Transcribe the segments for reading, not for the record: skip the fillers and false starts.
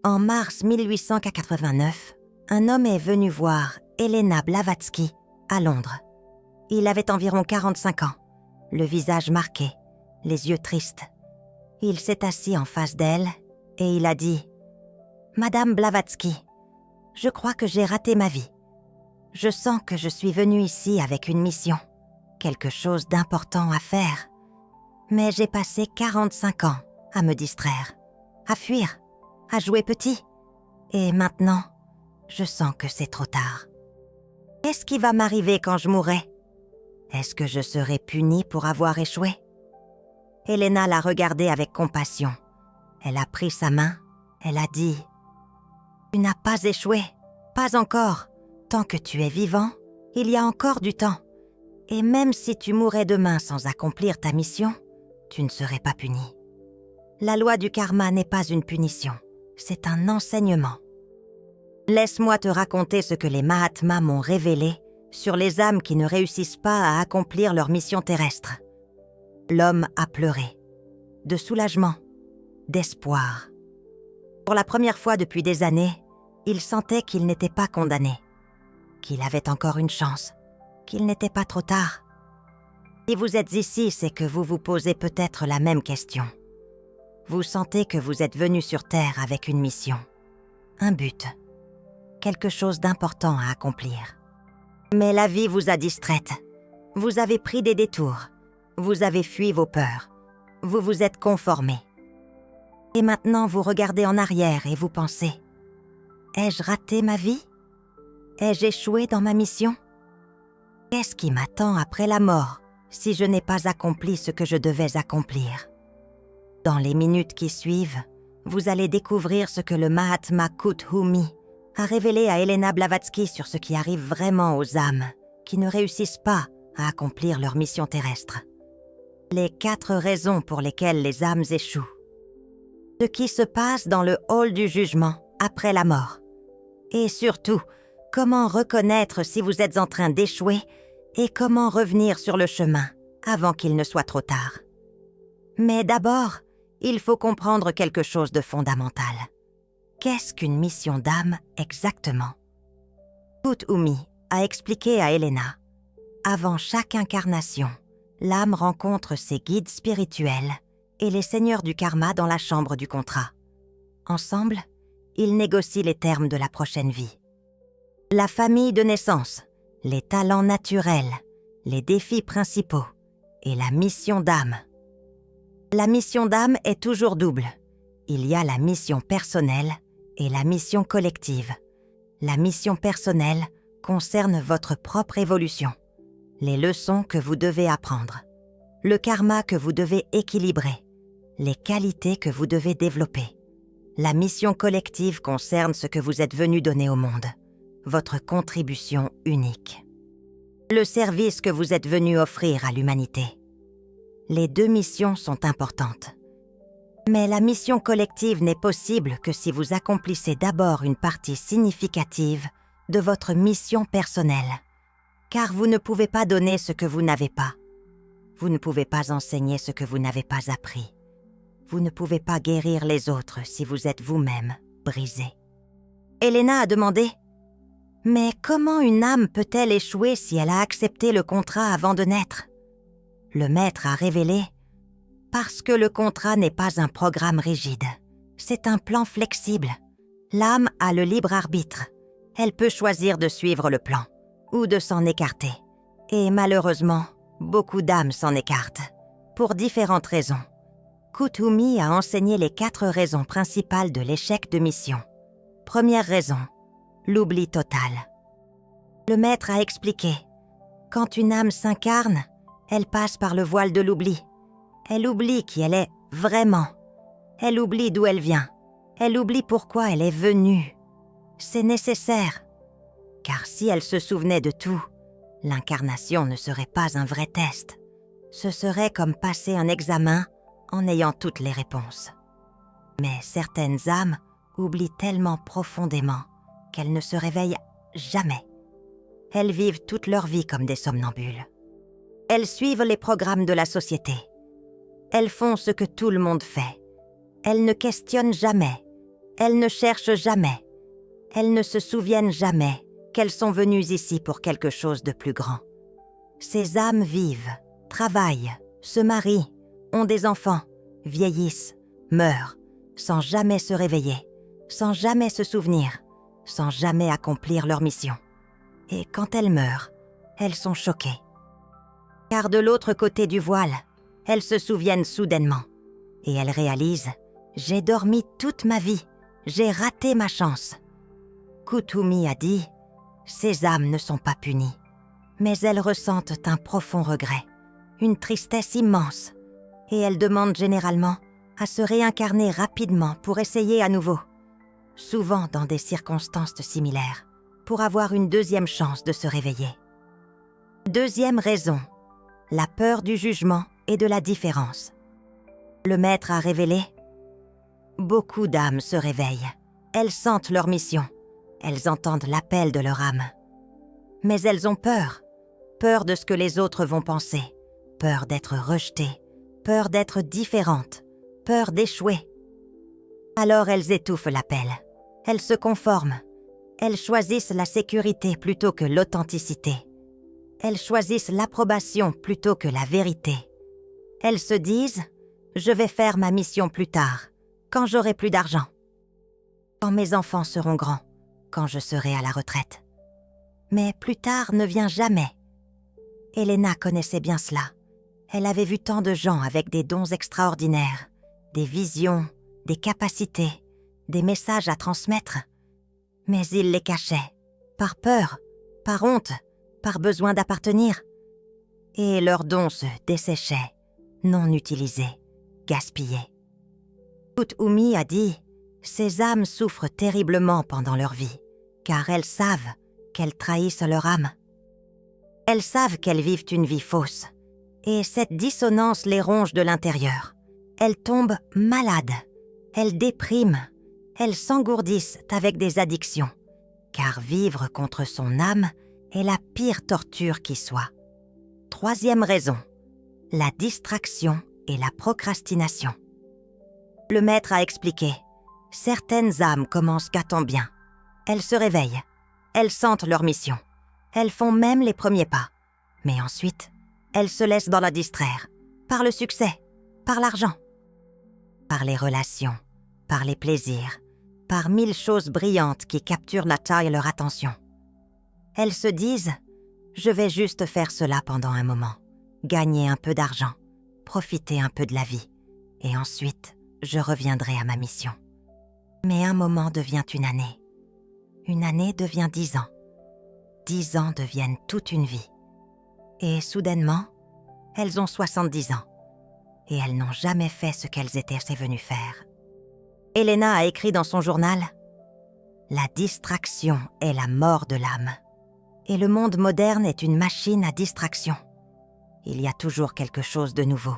En mars 1889, un homme est venu voir Helena Blavatsky à Londres. Il avait environ 45 ans, le visage marqué, les yeux tristes. Il s'est assis en face d'elle et il a dit « Madame Blavatsky, je crois que j'ai raté ma vie. Je sens que je suis venu ici avec une mission, quelque chose d'important à faire. Mais j'ai passé 45 ans à me distraire, à fuir, à jouer petit. Et maintenant, je sens que c'est trop tard. Qu'est-ce qui va m'arriver quand je mourrai? Est-ce que je serai punie pour avoir échoué? » Helena l'a regardé avec compassion. Elle a pris sa main, elle a dit « Tu n'as pas échoué, pas encore. Tant que tu es vivant, il y a encore du temps. Et même si tu mourrais demain sans accomplir ta mission, tu ne serais pas puni. La loi du karma n'est pas une punition, c'est un enseignement. Laisse-moi te raconter ce que les Mahatmas m'ont révélé sur les âmes qui ne réussissent pas à accomplir leur mission terrestre. » L'homme a pleuré, de soulagement, d'espoir. Pour la première fois depuis des années, il sentait qu'il n'était pas condamné, qu'il avait encore une chance, qu'il n'était pas trop tard. Si vous êtes ici, c'est que vous vous posez peut-être la même question. Vous sentez que vous êtes venu sur Terre avec une mission, un but, quelque chose d'important à accomplir. Mais la vie vous a distraite. Vous avez pris des détours. Vous avez fui vos peurs. Vous vous êtes conformé. Et maintenant, vous regardez en arrière et vous pensez « Ai-je raté ma vie? Ai-je échoué dans ma mission? Qu'est-ce qui m'attend après la mort si je n'ai pas accompli ce que je devais accomplir ?» Dans les minutes qui suivent, vous allez découvrir ce que le Mahatma Kuthumi a révélé à Helena Blavatsky sur ce qui arrive vraiment aux âmes qui ne réussissent pas à accomplir leur mission terrestre. Les 4 raisons pour lesquelles les âmes échouent. Ce qui se passe dans le hall du jugement après la mort. Et surtout, comment reconnaître si vous êtes en train d'échouer et comment revenir sur le chemin avant qu'il ne soit trop tard. Mais d'abord, il faut comprendre quelque chose de fondamental. Qu'est-ce qu'une mission d'âme exactement? Kuthumi a expliqué à Helena, avant chaque incarnation, l'âme rencontre ses guides spirituels et les seigneurs du karma dans la chambre du contrat. Ensemble, ils négocient les termes de la prochaine vie. La famille de naissance, les talents naturels, les défis principaux et la mission d'âme. La mission d'âme est toujours double. Il y a la mission personnelle et la mission collective. La mission personnelle concerne votre propre évolution, les leçons que vous devez apprendre, le karma que vous devez équilibrer, les qualités que vous devez développer. La mission collective concerne ce que vous êtes venu donner au monde, votre contribution unique. Le service que vous êtes venu offrir à l'humanité. Les 2 missions sont importantes. Mais la mission collective n'est possible que si vous accomplissez d'abord une partie significative de votre mission personnelle. Car vous ne pouvez pas donner ce que vous n'avez pas. Vous ne pouvez pas enseigner ce que vous n'avez pas appris. Vous ne pouvez pas guérir les autres si vous êtes vous-même brisé. Helena a demandé « Mais comment une âme peut-elle échouer si elle a accepté le contrat avant de naître ?» Le maître a révélé « Parce que le contrat n'est pas un programme rigide. C'est un plan flexible. L'âme a le libre arbitre. Elle peut choisir de suivre le plan ou de s'en écarter. Et malheureusement, beaucoup d'âmes s'en écartent, pour différentes raisons. » Kuthumi a enseigné les 4 raisons principales de l'échec de mission. Première raison, l'oubli total. Le maître a expliqué, quand une âme s'incarne, elle passe par le voile de l'oubli. Elle oublie qui elle est vraiment. Elle oublie d'où elle vient. Elle oublie pourquoi elle est venue. C'est nécessaire. Car si elle se souvenait de tout, l'incarnation ne serait pas un vrai test. Ce serait comme passer un examen en ayant toutes les réponses. Mais certaines âmes oublient tellement profondément qu'elles ne se réveillent jamais. Elles vivent toute leur vie comme des somnambules. Elles suivent les programmes de la société. Elles font ce que tout le monde fait. Elles ne questionnent jamais. Elles ne cherchent jamais, elles ne se souviennent jamais qu'elles sont venues ici pour quelque chose de plus grand. Ces âmes vivent, travaillent, se marient, ont des enfants, vieillissent, meurent, sans jamais se réveiller, sans jamais se souvenir, sans jamais accomplir leur mission. Et quand elles meurent, elles sont choquées. Car de l'autre côté du voile, elles se souviennent soudainement. Et elles réalisent « J'ai dormi toute ma vie, j'ai raté ma chance ». Kuthumi a dit « Ces âmes ne sont pas punies, mais elles ressentent un profond regret, une tristesse immense, et elles demandent généralement à se réincarner rapidement pour essayer à nouveau, souvent dans des circonstances similaires, pour avoir une deuxième chance de se réveiller. Deuxième raison, la peur du jugement et de la différence. Le maître a révélé « Beaucoup d'âmes se réveillent, elles sentent leur mission, elles entendent l'appel de leur âme. Mais elles ont peur, peur de ce que les autres vont penser, peur d'être rejetées, peur d'être différentes, peur d'échouer. Alors elles étouffent l'appel, elles se conforment, elles choisissent la sécurité plutôt que l'authenticité. Elles choisissent l'approbation plutôt que la vérité. Elles se disent « Je vais faire ma mission plus tard, quand j'aurai plus d'argent, quand mes enfants seront grands, quand je serai à la retraite. » Mais plus tard ne vient jamais. Elena connaissait bien cela. Elle avait vu tant de gens avec des dons extraordinaires, des visions, des capacités, des messages à transmettre. Mais ils les cachaient, par peur, par honte, par besoin d'appartenir. Et leurs dons se desséchaient, non utilisés, gaspillés. Kuthumi a dit « Ces âmes souffrent terriblement pendant leur vie, car elles savent qu'elles trahissent leur âme. Elles savent qu'elles vivent une vie fausse, et cette dissonance les ronge de l'intérieur. Elles tombent malades, elles dépriment, elles s'engourdissent avec des addictions, car vivre contre son âme est la pire torture qui soit. Troisième raison, la distraction et la procrastination. Le maître a expliqué, certaines âmes commencent gâtant bien. Elles se réveillent, elles sentent leur mission, elles font même les premiers pas. Mais ensuite, elles se laissent dans la distraire, par le succès, par l'argent, par les relations, par les plaisirs, par 1000 choses brillantes qui capturent la taille et leur attention. Elles se disent « Je vais juste faire cela pendant un moment, gagner un peu d'argent, profiter un peu de la vie, et ensuite, je reviendrai à ma mission. » Mais un moment devient une année devient 10 ans. 10 ans deviennent toute une vie. Et soudainement, elles ont 70 ans, et elles n'ont jamais fait ce qu'elles étaient venues faire. Elena a écrit dans son journal « La distraction est la mort de l'âme. Et le monde moderne est une machine à distraction. Il y a toujours quelque chose de nouveau,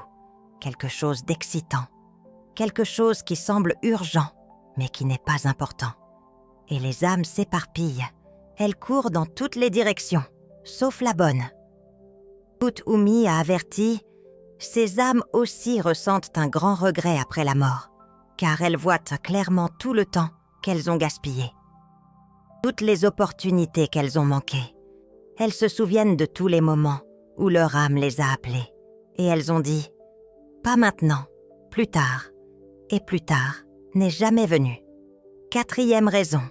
quelque chose d'excitant, quelque chose qui semble urgent, mais qui n'est pas important. Et les âmes s'éparpillent, elles courent dans toutes les directions, sauf la bonne. » Kuthumi a averti « Ces âmes aussi ressentent un grand regret après la mort, car elles voient clairement tout le temps qu'elles ont gaspillé. Toutes les opportunités qu'elles ont manquées. Elles se souviennent de tous les moments où leur âme les a appelées, et elles ont dit « Pas maintenant, plus tard. » Et plus tard n'est jamais venu. Quatrième raison,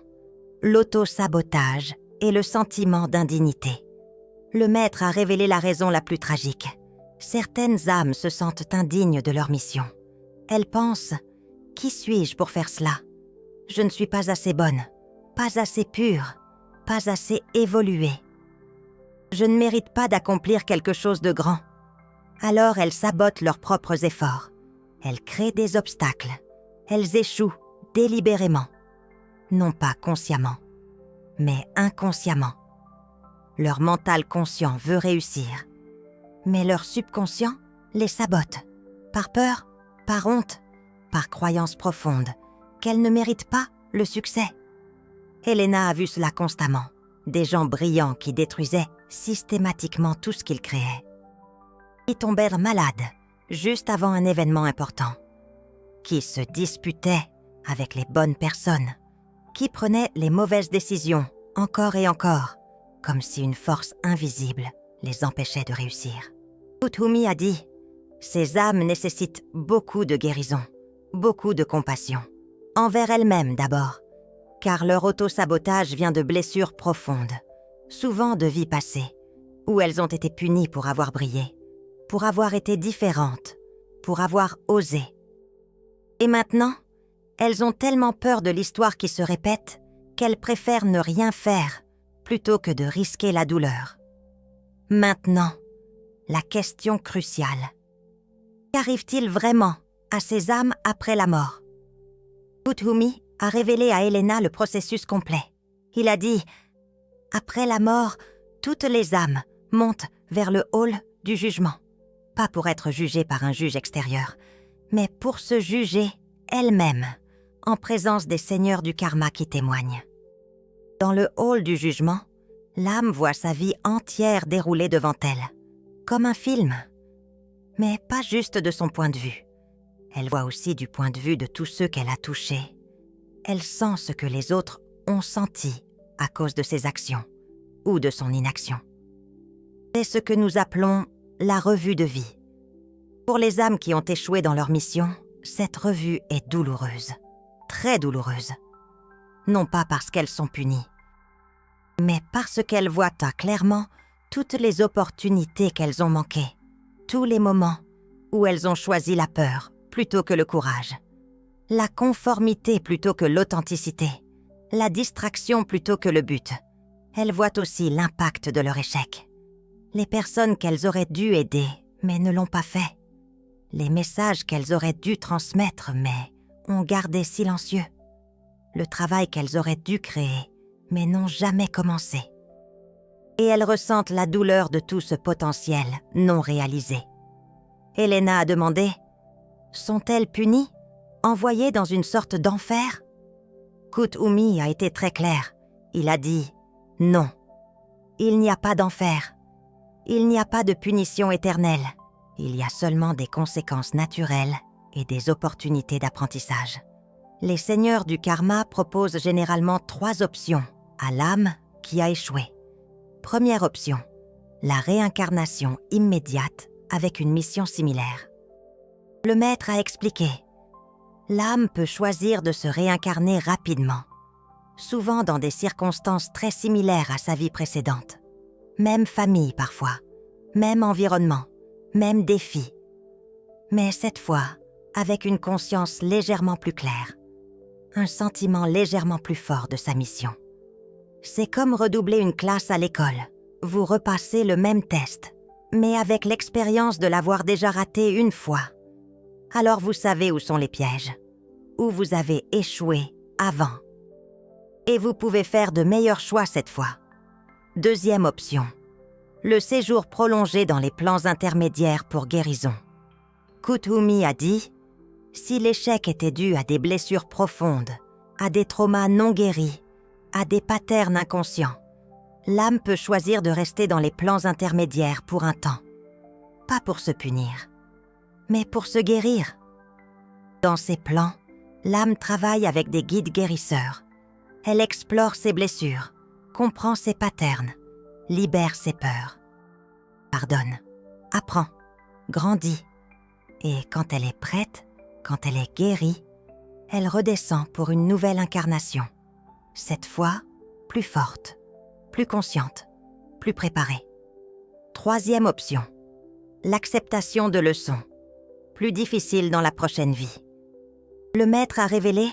l'auto-sabotage et le sentiment d'indignité. Le maître a révélé la raison la plus tragique. Certaines âmes se sentent indignes de leur mission. Elles pensent « Qui suis-je pour faire cela ? Je ne suis pas assez bonne, pas assez pure, pas assez évoluée. Je ne mérite pas d'accomplir quelque chose de grand. » Alors elles sabotent leurs propres efforts. Elles créent des obstacles. Elles échouent délibérément. Non pas consciemment, mais inconsciemment. Leur mental conscient veut réussir, mais leur subconscient les sabote, par peur, par honte, par croyance profonde, qu'elles ne méritent pas le succès. Elena a vu cela constamment, des gens brillants qui détruisaient systématiquement tout ce qu'ils créaient. Qui tombèrent malades juste avant un événement important, qui se disputaient avec les bonnes personnes, qui prenaient les mauvaises décisions encore et encore, comme si une force invisible les empêchait de réussir. Kuthumi a dit « Ces âmes nécessitent beaucoup de guérison, beaucoup de compassion, envers elles-mêmes d'abord, car leur auto-sabotage vient de blessures profondes, souvent de vies passées, où elles ont été punies pour avoir brillé, pour avoir été différentes, pour avoir osé. Et maintenant, elles ont tellement peur de l'histoire qui se répète qu'elles préfèrent ne rien faire plutôt que de risquer la douleur. Maintenant, la question cruciale. Qu'arrive-t-il vraiment à ces âmes après la mort? Kuthumi a révélé à Elena le processus complet. Il a dit « Après la mort, toutes les âmes montent vers le hall du jugement. Pas pour être jugées par un juge extérieur, mais pour se juger elles-mêmes, en présence des seigneurs du karma qui témoignent. Dans le hall du jugement, l'âme voit sa vie entière dérouler devant elle, comme un film. Mais pas juste de son point de vue. Elle voit aussi du point de vue de tous ceux qu'elle a touchés. Elle sent ce que les autres ont senti à cause de ses actions ou de son inaction. C'est ce que nous appelons la revue de vie. Pour les âmes qui ont échoué dans leur mission, cette revue est douloureuse, très douloureuse. Non pas parce qu'elles sont punies, mais parce qu'elles voient clairement toutes les opportunités qu'elles ont manquées, tous les moments où elles ont choisi la peur plutôt que le courage, la conformité plutôt que l'authenticité, la distraction plutôt que le but. Elles voient aussi l'impact de leur échec. Les personnes qu'elles auraient dû aider, mais ne l'ont pas fait. Les messages qu'elles auraient dû transmettre, mais ont gardé silencieux. Le travail qu'elles auraient dû créer, mais n'ont jamais commencé. Et elles ressentent la douleur de tout ce potentiel non réalisé. Elena a demandé « Sont-elles punies, envoyées dans une sorte d'enfer ?» Kuthumi a été très clair. Il a dit « Non, il n'y a pas d'enfer. Il n'y a pas de punition éternelle. Il y a seulement des conséquences naturelles et des opportunités d'apprentissage. » Les seigneurs du karma proposent généralement 3 options à l'âme qui a échoué. Première option, la réincarnation immédiate avec une mission similaire. Le maître a expliqué, l'âme peut choisir de se réincarner rapidement, souvent dans des circonstances très similaires à sa vie précédente. Même famille parfois, même environnement, même défi. Mais cette fois, avec une conscience légèrement plus claire, un sentiment légèrement plus fort de sa mission. C'est comme redoubler une classe à l'école. Vous repassez le même test, mais avec l'expérience de l'avoir déjà raté une fois. Alors vous savez où sont les pièges, où vous avez échoué avant. Et vous pouvez faire de meilleurs choix cette fois. Deuxième option, le séjour prolongé dans les plans intermédiaires pour guérison. Kuthumi a dit « Si l'échec était dû à des blessures profondes, à des traumas non guéris, à des patterns inconscients, l'âme peut choisir de rester dans les plans intermédiaires pour un temps. Pas pour se punir, mais pour se guérir. Dans ces plans, l'âme travaille avec des guides guérisseurs. Elle explore ses blessures, comprend ses patterns, libère ses peurs. Pardonne, apprend, grandit. Et quand elle est prête, quand elle est guérie, elle redescend pour une nouvelle incarnation. Cette fois, plus forte, plus consciente, plus préparée. Troisième option, l'acceptation de leçons, plus difficile dans la prochaine vie. Le maître a révélé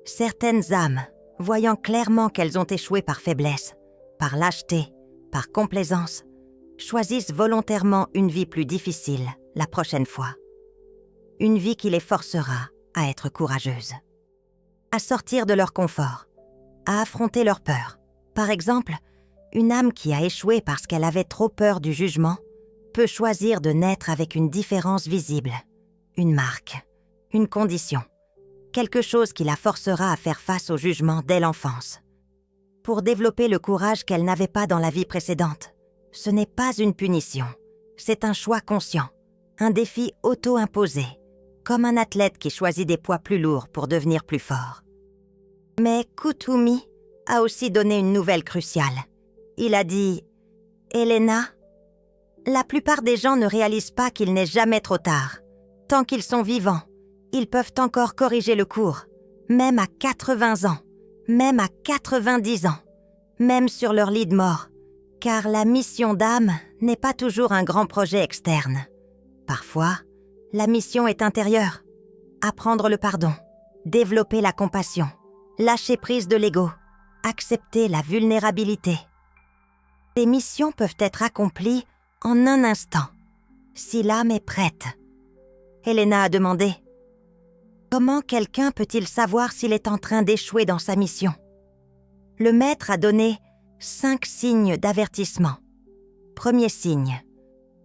certaines âmes, voyant clairement qu'elles ont échoué par faiblesse, par lâcheté, par complaisance, choisissent volontairement une vie plus difficile la prochaine fois. Une vie qui les forcera à être courageuses, à sortir de leur confort, à affronter leurs peurs. Par exemple, une âme qui a échoué parce qu'elle avait trop peur du jugement peut choisir de naître avec une différence visible, une marque, une condition, quelque chose qui la forcera à faire face au jugement dès l'enfance. Pour développer le courage qu'elle n'avait pas dans la vie précédente, ce n'est pas une punition, c'est un choix conscient, un défi auto-imposé, comme un athlète qui choisit des poids plus lourds pour devenir plus fort. Mais Kuthumi a aussi donné une nouvelle cruciale. Il a dit « Elena, la plupart des gens ne réalisent pas qu'il n'est jamais trop tard. Tant qu'ils sont vivants, ils peuvent encore corriger le cours, même à 80 ans, même à 90 ans, même sur leur lit de mort, car la mission d'âme n'est pas toujours un grand projet externe. Parfois, la mission est intérieure. Apprendre le pardon, développer la compassion, lâcher prise de l'ego, accepter la vulnérabilité. Ces missions peuvent être accomplies en un instant, si l'âme est prête. Elena a demandé « Comment quelqu'un peut-il savoir s'il est en train d'échouer dans sa mission ?» Le maître a donné 5 signes d'avertissement. Premier signe,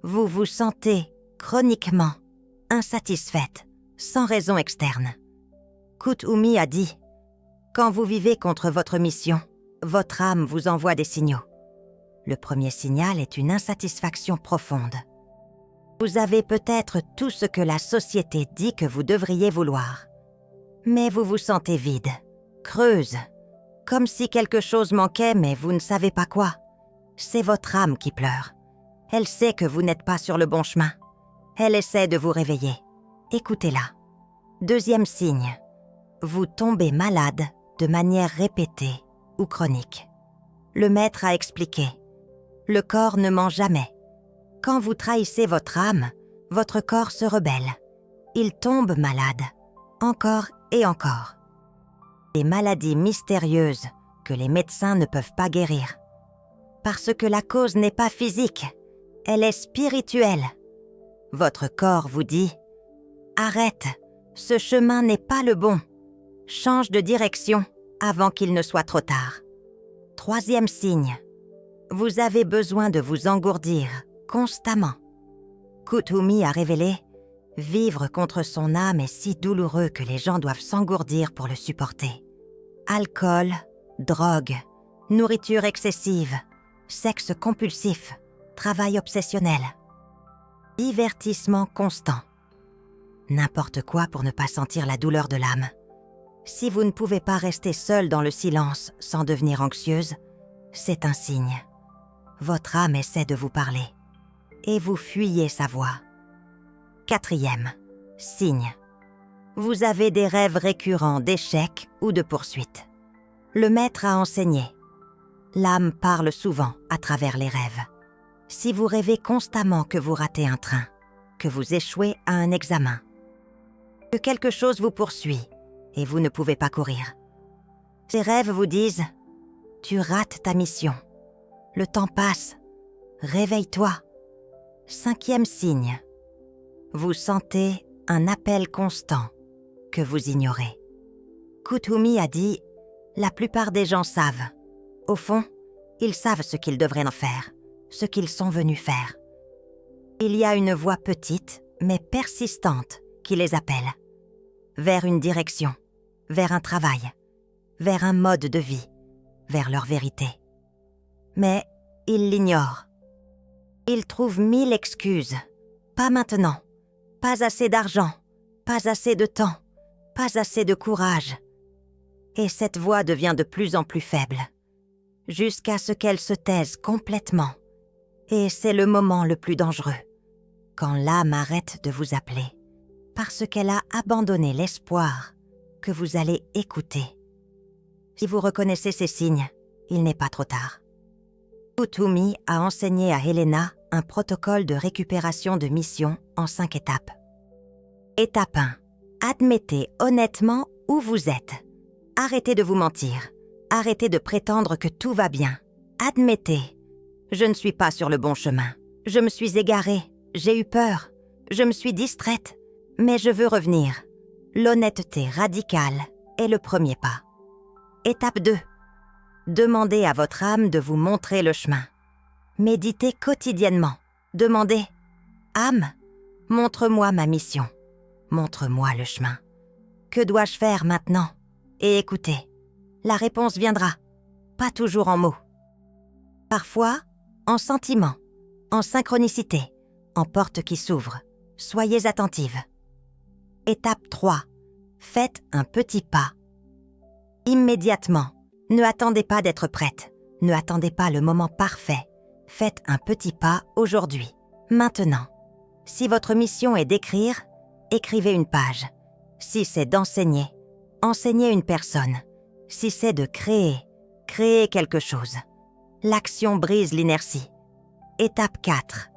vous vous sentez chroniquement insatisfaite, sans raison externe. Kuthumi a dit « Quand vous vivez contre votre mission, votre âme vous envoie des signaux. » Le premier signal est une insatisfaction profonde. Vous avez peut-être tout ce que la société dit que vous devriez vouloir. Mais vous vous sentez vide, creuse, comme si quelque chose manquait mais vous ne savez pas quoi. C'est votre âme qui pleure. Elle sait que vous n'êtes pas sur le bon chemin. Elle essaie de vous réveiller. Écoutez-la. Deuxième signe. Vous tombez malade de manière répétée ou chronique. Le maître a expliqué. Le corps ne ment jamais. Quand vous trahissez votre âme, votre corps se rebelle. Il tombe malade, encore et encore. Des maladies mystérieuses que les médecins ne peuvent pas guérir. Parce que la cause n'est pas physique, elle est spirituelle. Votre corps vous dit « Arrête, ce chemin n'est pas le bon. Change de direction avant qu'il ne soit trop tard. » Troisième signe, vous avez besoin de vous engourdir constamment. Kuthumi a révélé « Vivre contre son âme est si douloureux que les gens doivent s'engourdir pour le supporter. Alcool, drogue, nourriture excessive, sexe compulsif, travail obsessionnel, divertissement constant. N'importe quoi pour ne pas sentir la douleur de l'âme. Si vous ne pouvez pas rester seul dans le silence sans devenir anxieuse, c'est un signe. Votre âme essaie de vous parler et vous fuyez sa voix. Quatrième, signe. Vous avez des rêves récurrents d'échecs ou de poursuites. Le maître a enseigné. L'âme parle souvent à travers les rêves. Si vous rêvez constamment que vous ratez un train, que vous échouez à un examen, que quelque chose vous poursuit et vous ne pouvez pas courir. Ces rêves vous disent « Tu rates ta mission. Le temps passe. Réveille-toi. » Cinquième signe. Vous sentez un appel constant que vous ignorez. Kuthumi a dit « La plupart des gens savent. Au fond, ils savent ce qu'ils devraient en faire, ce qu'ils sont venus faire. Il y a une voix petite, mais persistante, qui les appelle. Vers une direction, vers un travail, vers un mode de vie, vers leur vérité. Mais ils l'ignorent. Ils trouvent 1000 excuses. Pas maintenant. Pas assez d'argent. Pas assez de temps. Pas assez de courage. Et cette voix devient de plus en plus faible, jusqu'à ce qu'elle se taise complètement. Et c'est le moment le plus dangereux, quand l'âme arrête de vous appeler, parce qu'elle a abandonné l'espoir que vous allez écouter. Si vous reconnaissez ces signes, il n'est pas trop tard. Kuthumi a enseigné à Elena un protocole de récupération de mission en 5 étapes. Étape 1. Admettez honnêtement où vous êtes. Arrêtez de vous mentir. Arrêtez de prétendre que tout va bien. Admettez. Je ne suis pas sur le bon chemin. Je me suis égarée. J'ai eu peur. Je me suis distraite. Mais je veux revenir. L'honnêteté radicale est le premier pas. Étape 2. Demandez à votre âme de vous montrer le chemin. Méditez quotidiennement. Demandez « Âme, montre-moi ma mission. Montre-moi le chemin. Que dois-je faire maintenant ?» Et écoutez. La réponse viendra. Pas toujours en mots. Parfois, en sentiment, en synchronicité, en porte qui s'ouvre. Soyez attentive. Étape 3. Faites un petit pas. Immédiatement. Ne attendez pas d'être prête. Ne attendez pas le moment parfait. Faites un petit pas aujourd'hui, maintenant. Si votre mission est d'écrire, écrivez une page. Si c'est d'enseigner, enseignez une personne. Si c'est de créer, créez quelque chose. L'action brise l'inertie. Étape 4.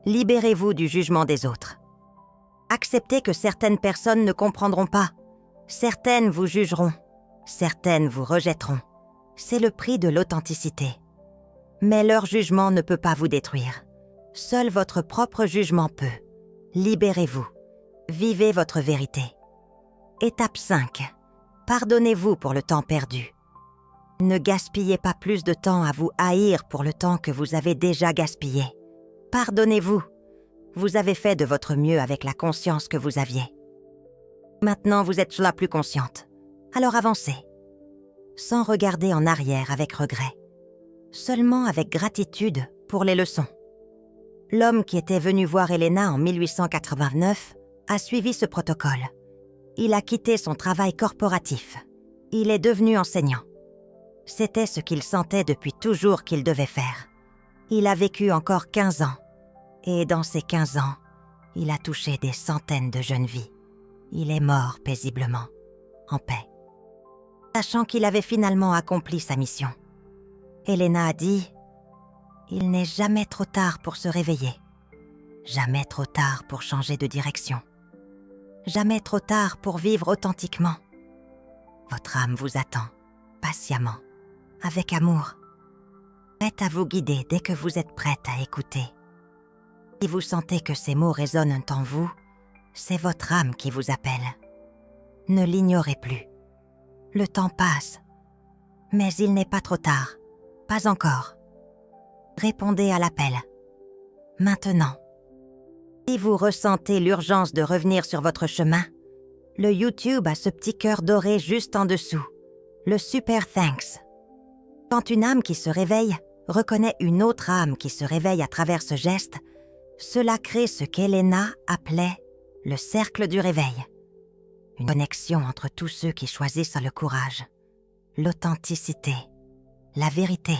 Libérez-vous du jugement des autres. Acceptez que certaines personnes ne comprendront pas. Certaines vous jugeront. Certaines vous rejetteront. C'est le prix de l'authenticité. Mais leur jugement ne peut pas vous détruire. Seul votre propre jugement peut. Libérez-vous. Vivez votre vérité. Étape 5. Pardonnez-vous pour le temps perdu. Ne gaspillez pas plus de temps à vous haïr pour le temps que vous avez déjà gaspillé. Pardonnez-vous. Vous avez fait de votre mieux avec la conscience que vous aviez. Maintenant, vous êtes la plus consciente. Alors avancez. Sans regarder en arrière avec regret. Seulement avec gratitude pour les leçons. L'homme qui était venu voir Elena en 1889 a suivi ce protocole. Il a quitté son travail corporatif. Il est devenu enseignant. C'était ce qu'il sentait depuis toujours qu'il devait faire. Il a vécu encore 15 ans. Et dans ces 15 ans, il a touché des centaines de jeunes vies. Il est mort paisiblement, en paix, sachant qu'il avait finalement accompli sa mission. Elena a dit « Il n'est jamais trop tard pour se réveiller. Jamais trop tard pour changer de direction. Jamais trop tard pour vivre authentiquement. Votre âme vous attend, patiemment, avec amour, prête à vous guider dès que vous êtes prête à écouter. Si vous sentez que ces mots résonnent en vous, c'est votre âme qui vous appelle. Ne l'ignorez plus. Le temps passe, mais il n'est pas trop tard, pas encore. Répondez à l'appel, maintenant. Si vous ressentez l'urgence de revenir sur votre chemin, le YouTube a ce petit cœur doré juste en dessous, le Super Thanks. Quand une âme qui se réveille reconnaît une autre âme qui se réveille à travers ce geste, cela crée ce qu'Elena appelait le cercle du réveil. Une connexion entre tous ceux qui choisissent le courage, l'authenticité, la vérité.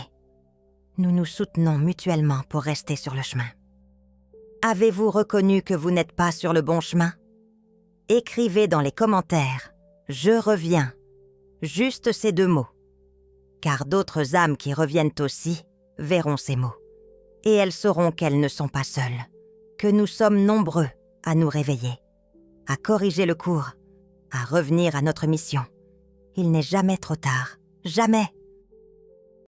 Nous nous soutenons mutuellement pour rester sur le chemin. Avez-vous reconnu que vous n'êtes pas sur le bon chemin? Écrivez dans les commentaires « Je reviens », juste ces 2 mots. Car d'autres âmes qui reviennent aussi verront ces mots. Et elles sauront qu'elles ne sont pas seules, que nous sommes nombreux à nous réveiller, à corriger le cours, à revenir à notre mission. Il n'est jamais trop tard, jamais.